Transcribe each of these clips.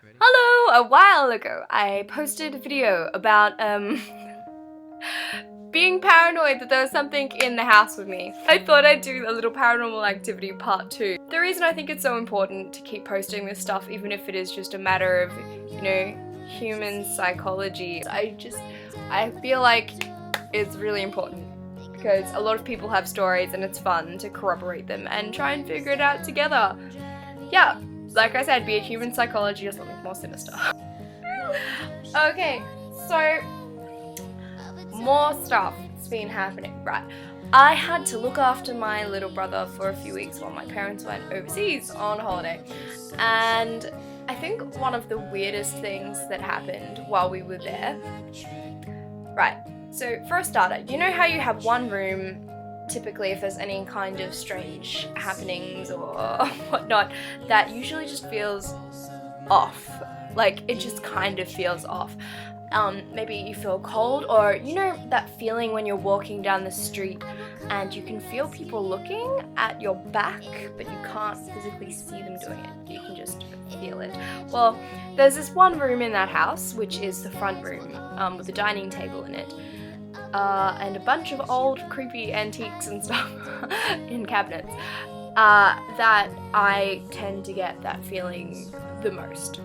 Hello! A while ago, I posted a video about, being paranoid that there was something in the house with me. I thought I'd do a little paranormal activity part 2. The reason I think it's so important to keep posting this stuff, even if it is just a matter of, you know, human psychology, I feel like it's really important because a lot of people have stories and it's fun to corroborate them and try and figure it out together. Yeah, like I said, be it human psychology or something more sinister. Okay, so more stuff has been happening, right? I had to look after my little brother for a few weeks while my parents went overseas on holiday, and I think one of the weirdest things that happened while we were there, right, so for a starter, you know how you have one room, typically if there's any kind of strange happenings or whatnot, that usually just feels off, like it just kind of feels off. Maybe you feel cold, or you know that feeling when you're walking down the street and you can feel people looking at your back but you can't physically see them doing it, you can just feel it. Well, there's this one room in that house, which is the front room, with a dining table in it, and a bunch of old creepy antiques and stuff in cabinets, that I tend to get that feeling the most.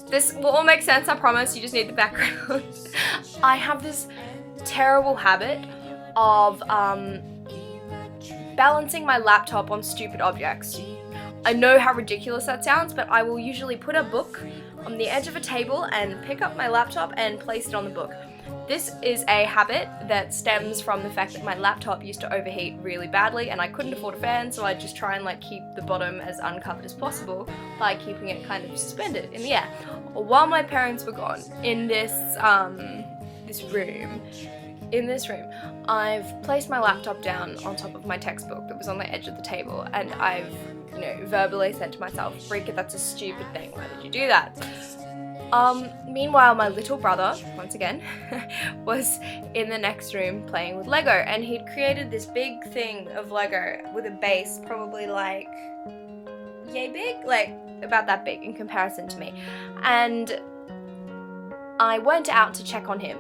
This will all make sense, I promise, you just need the background. I have this terrible habit of balancing my laptop on stupid objects. I know how ridiculous that sounds, but I will usually put a book on the edge of a table and pick up my laptop and place it on the book. This is a habit that stems from the fact that my laptop used to overheat really badly and I couldn't afford a fan, so I'd just try and like keep the bottom as uncovered as possible by keeping it kind of suspended in the air. While my parents were gone, in this room, I've placed my laptop down on top of my textbook that was on the edge of the table, and I've, you know, verbally said to myself, "Rika, that's a stupid thing, why did you do that?" Meanwhile, my little brother, once again, was in the next room playing with Lego, and he'd created this big thing of Lego with a base probably like yay big, like about that big in comparison to me. And I went out to check on him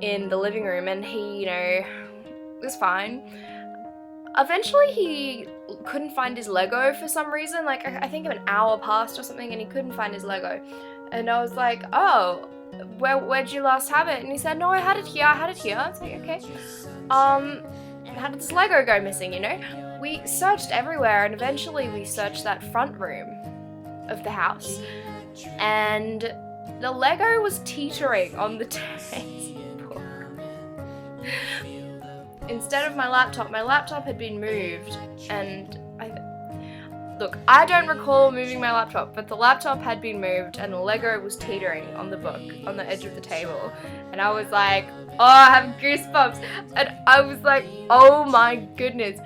in the living room, and he, you know, was fine. Eventually he couldn't find his Lego for some reason, like I think an hour passed or something and he couldn't find his Lego. And I was like, "Oh, where'd you last have it?" And he said, "No, I had it here. I was like, "Okay. How did this Lego go missing, you know?" We searched everywhere, and eventually we searched that front room of the house, and the Lego was teetering on the textbook. Instead of my laptop had been moved, and look, I don't recall moving my laptop, but the laptop had been moved and the Lego was teetering on the book on the edge of the table. And I was like, oh, I have goosebumps. And I was like, oh my goodness.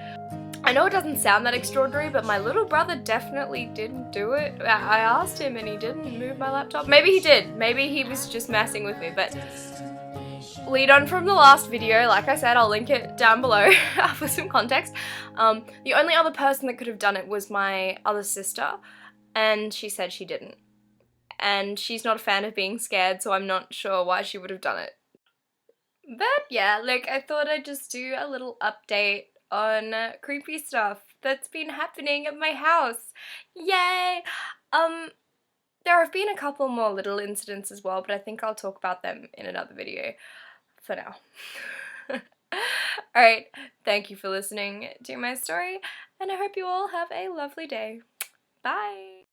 I know it doesn't sound that extraordinary, but my little brother definitely didn't do it. I asked him and he didn't move my laptop. Maybe he did. Maybe he was just messing with me, but lead on from the last video, like I said, I'll link it down below for some context. The only other person that could have done it was my other sister, and she said she didn't. And she's not a fan of being scared, so I'm not sure why she would have done it. But yeah, like I thought I'd just do a little update on creepy stuff that's been happening at my house. Yay! There have been a couple more little incidents as well, but I think I'll talk about them in another video for now. Alright, thank you for listening to my story, and I hope you all have a lovely day. Bye!